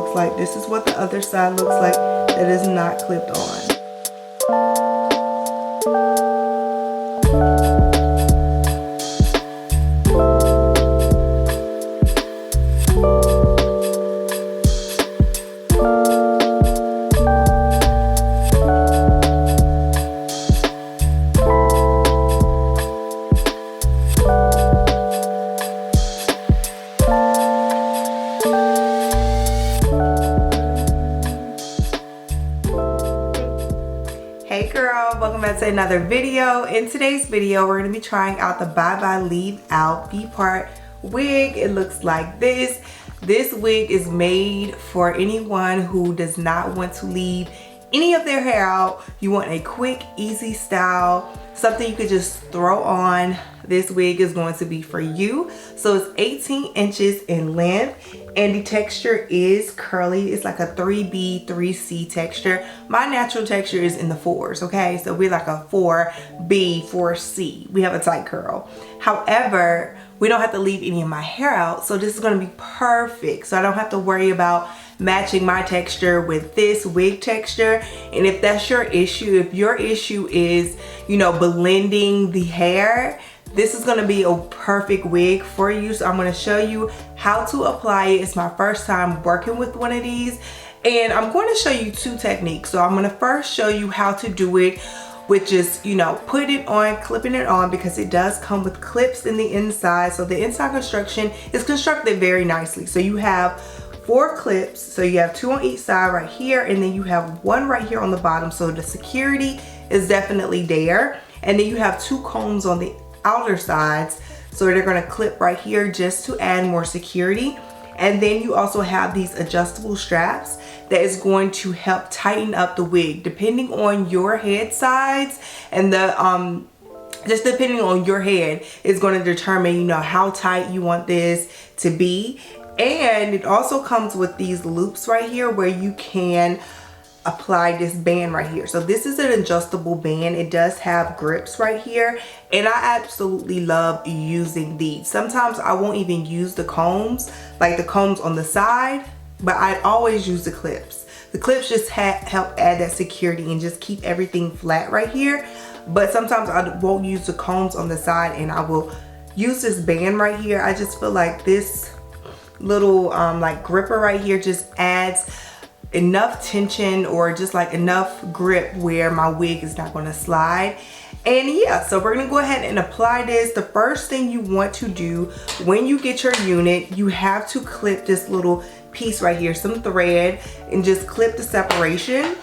looks like. This is what the other side looks like that is not clipped on. Hey girl, welcome back to another video. In today's video, we're going to be trying out the Bye Bye Leave Out V-part wig. It looks like this. This wig is made for anyone who does not want to leave any of their hair out. You want a quick, easy style, something you could just throw on. This wig is going to be for you. So it's 18 inches in length and the texture is curly. It's like a 3B, 3C texture. My natural texture is in the 4s, okay? So we're like a 4B, 4C. We have a tight curl. However, we don't have to leave any of my hair out. So this is gonna be perfect. So I don't have to worry about matching my texture with this wig texture. And if that's your issue, if your issue is, you know, blending the hair, this is gonna be a perfect wig for you. So I'm gonna show you how to apply it. It's my first time working with one of these. And I'm going to show you two techniques. So I'm gonna first show you how to do it with just, you know, put it on, clipping it on, because it does come with clips in the inside. So the inside construction is constructed very nicely. So you have 4 clips. So you have 2 on each side right here, and then you have 1 right here on the bottom. So the security is definitely there. And then you have 2 combs on the outer sides, so they're going to clip right here just to add more security. And then you also have these adjustable straps that is going to help tighten up the wig depending on your head size, and the just depending on your head is going to determine, you know, how tight you want this to be. And it also comes with these loops right here where you can apply this band right here. So this is an adjustable band. It does have grips right here, and I absolutely love using these. Sometimes I won't even use the combs, like the combs on the side, but I always use the clips. The clips just help add that security and just keep everything flat right here. But sometimes I won't use the combs on the side and I will use this band right here. I just feel like this little like gripper right here just adds enough tension, or just like enough grip where my wig is not going to slide. And yeah, so we're gonna go ahead and apply this. The first thing you want to do when you get your unit, you have to clip this little piece right here, some thread, and just clip the separation.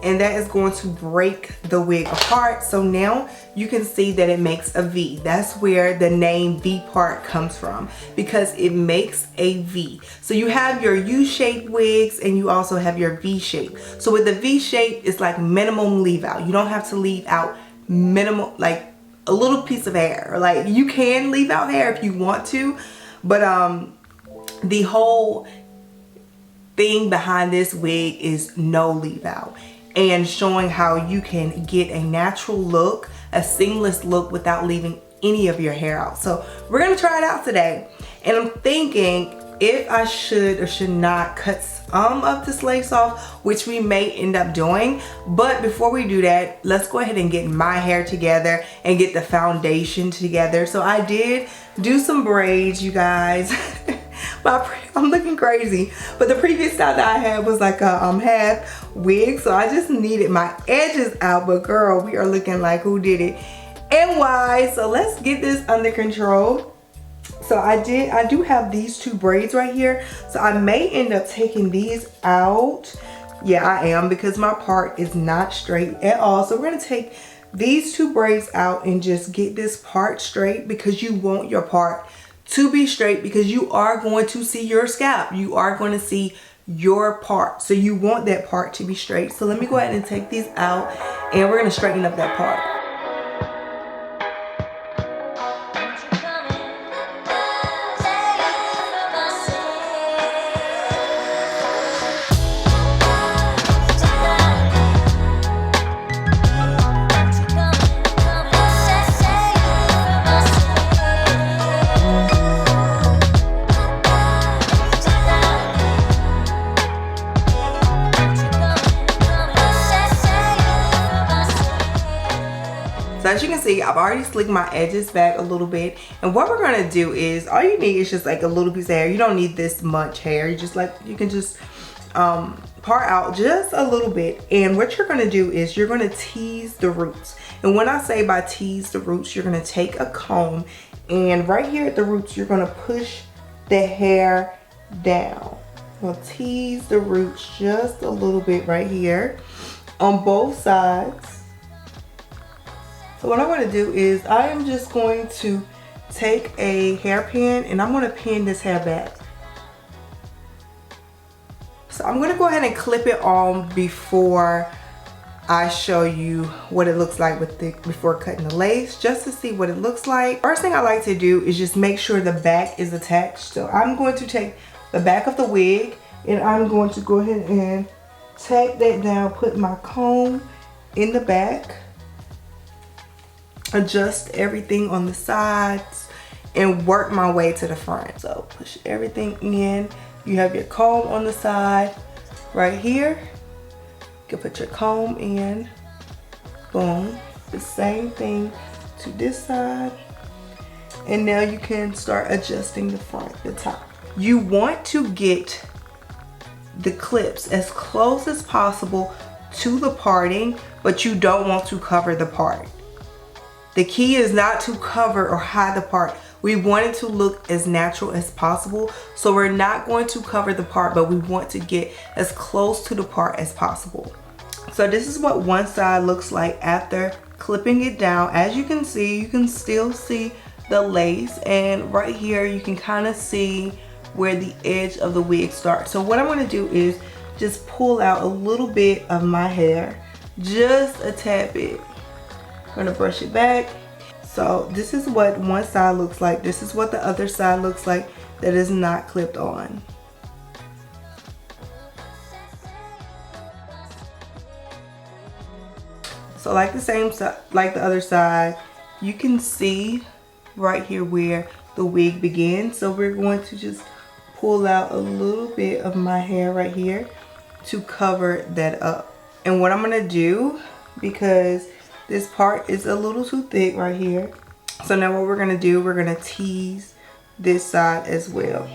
And that is going to break the wig apart. So now you can see that it makes a V. That's where the name V part comes from, because it makes a V. So you have your U-shaped wigs and you also have your V shape. So with the V shape, it's like minimum leave out. You don't have to leave out minimal, like a little piece of hair. Like you can leave out hair if you want to, but the whole thing behind this wig is no leave out, and showing how you can get a natural look, a seamless look without leaving any of your hair out. So we're gonna try it out today. And I'm thinking if I should or should not cut some of this lace off, which we may end up doing. But before we do that, let's go ahead and get my hair together and get the foundation together. So I did do some braids, you guys. I'm looking crazy, but the previous style that I had was like a half wig, so I just needed my edges out. But girl, we are looking like who did it and why. So let's get this under control. So I do have these 2 braids right here, so I may end up taking these out. Yeah, I am, because my part is not straight at all. So we're gonna take these 2 braids out and just get this part straight, because you want your part to be straight, because you are going to see your scalp. You are going to see your part. So you want that part to be straight. So let me go ahead and take these out, and we're going to straighten up that part. as you can see, I've already slicked my edges back a little bit. And what we're gonna do is, all you need is just like a little piece of hair. You don't need this much hair. You can just part out just a little bit. And what you're gonna do is you're gonna tease the roots. And when I say by tease the roots, you're gonna take a comb and right here at the roots, you're gonna push the hair down. We'll tease the roots just a little bit right here on both sides. So what I'm going to do is I am just going to take a hairpin and I'm going to pin this hair back. So I'm going to go ahead and clip it on before I show you what it looks like before cutting the lace, just to see what it looks like. First thing I like to do is just make sure the back is attached. So I'm going to take the back of the wig and I'm going to go ahead and tack that down, put my comb in the back. Adjust everything on the sides and work my way to the front. So push everything in. You have your comb on the side right here. You can put your comb in. Boom. The same thing to this side. And now you can start adjusting the front, the top. You want to get the clips as close as possible to the parting, but you don't want to cover the part. The key is not to cover or hide the part. We want it to look as natural as possible. So we're not going to cover the part, but we want to get as close to the part as possible. So this is what one side looks like after clipping it down. As you can see, you can still see the lace, and right here you can kind of see where the edge of the wig starts. So what I'm going to do is just pull out a little bit of my hair, just a tad bit. I'm gonna brush it back. So this is what one side looks like. This is what the other side looks like that is not clipped on. So like the same side, like the other side, you can see right here where the wig begins. So we're going to just pull out a little bit of my hair right here to cover that up. And what I'm gonna do, because this part is a little too thick right here. So now what we're gonna do, we're gonna tease this side as well.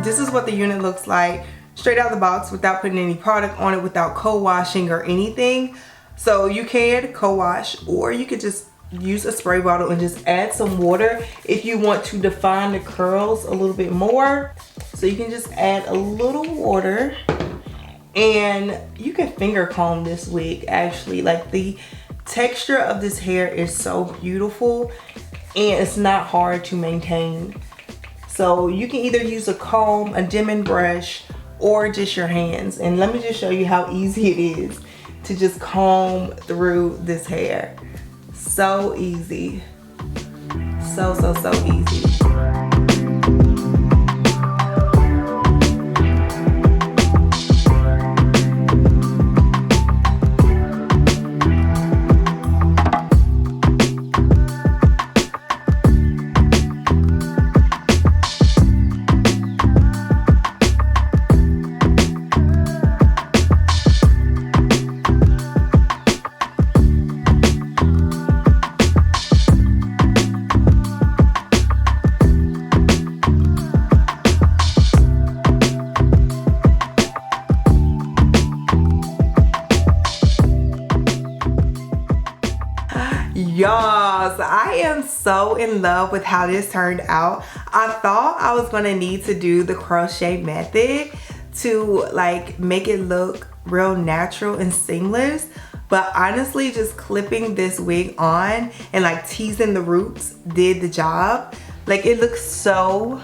This is what the unit looks like straight out of the box without putting any product on it, without co-washing or anything. So you can co-wash, or you could just use a spray bottle and just add some water if you want to define the curls a little bit more. So you can just add a little water, and you can finger comb this wig. Actually, like, the texture of this hair is so beautiful and it's not hard to maintain. So you can either use a comb, a dimming brush, or just your hands. And let me just show you how easy it is to just comb through this hair. So easy. So easy. Y'all, so I am so in love with how this turned out. I thought I was gonna need to do the crochet method to like make it look real natural and seamless, but honestly just clipping this wig on and like teasing the roots did the job. Like, it looks so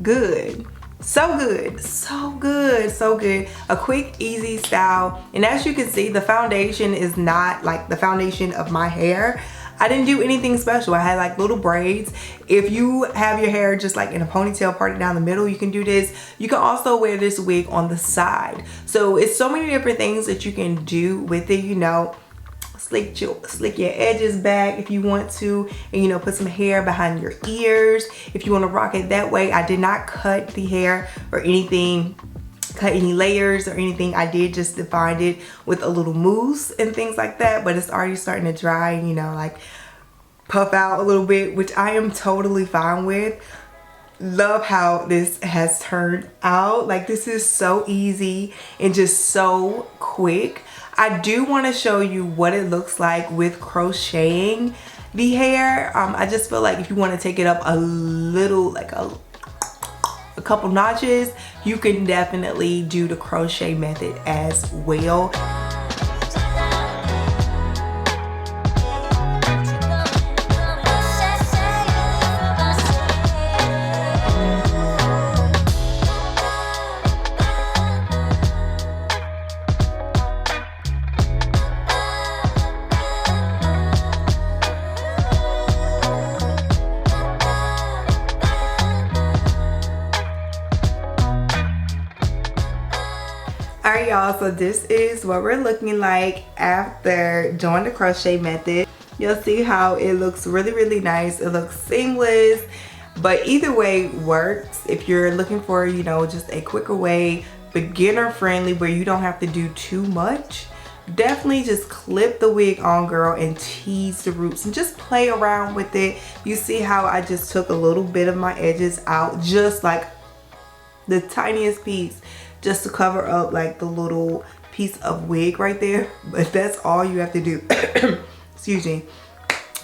good. So good, so good, so good. A quick, easy style. And as you can see, the foundation is not like the foundation of my hair. I didn't do anything special. I had like little braids. If you have your hair just like in a ponytail parted down the middle, you can do this. You can also wear this wig on the side. So it's so many different things that you can do with it, you know. slick your edges back if you want to, and you know, put some hair behind your ears if you want to rock it that way. I did not cut the hair or anything, cut any layers or anything. I did just define it with a little mousse and things like that, but it's already starting to dry and, you know, like puff out a little bit, which I am totally fine with. Love how this has turned out. Like, this is so easy and just so quick. I do want to show you what it looks like with crocheting the hair. I just feel like if you want to take it up a little, like a couple notches, you can definitely do the crochet method as well. Alright y'all, so this is what we're looking like after doing the crochet method. You'll see how it looks really nice. It looks seamless, but either way works. If you're looking for, you know, just a quicker way, beginner friendly, where you don't have to do too much, definitely just clip the wig on, girl, and tease the roots and just play around with it. You see how I just took a little bit of my edges out, just like the tiniest piece, just to cover up like the little piece of wig right there. But that's all you have to do. Excuse me.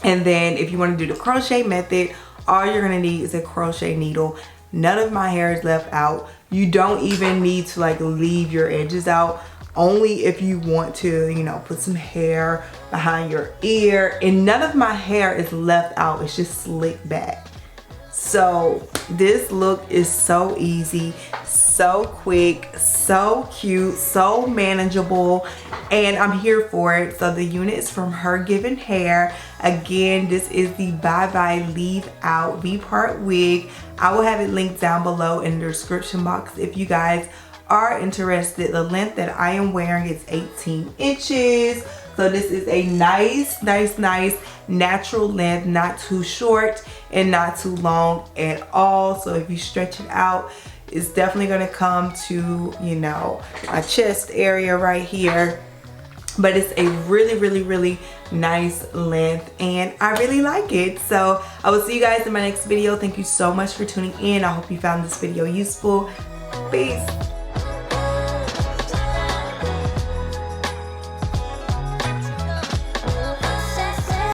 And then if you want to do the crochet method, all you're gonna need is a crochet needle. None of my hair is left out. You don't even need to like leave your edges out, only if you want to, you know, put some hair behind your ear. And none of my hair is left out, it's just slicked back. So this look is so easy, so quick, so cute, so manageable, and I'm here for it. So the unit is from HerGivenHair. Again, this is the Bye Bye Leave Out V-part wig. I will have it linked down below in the description box if you guys are interested. The length that I am wearing is 18 inches. So this is a nice natural length, not too short and not too long at all. So if you stretch it out, it's definitely gonna come to, you know, my chest area right here. But it's a really nice length and I really like it. So I will see you guys in my next video. Thank you so much for tuning in. I hope you found this video useful. Peace.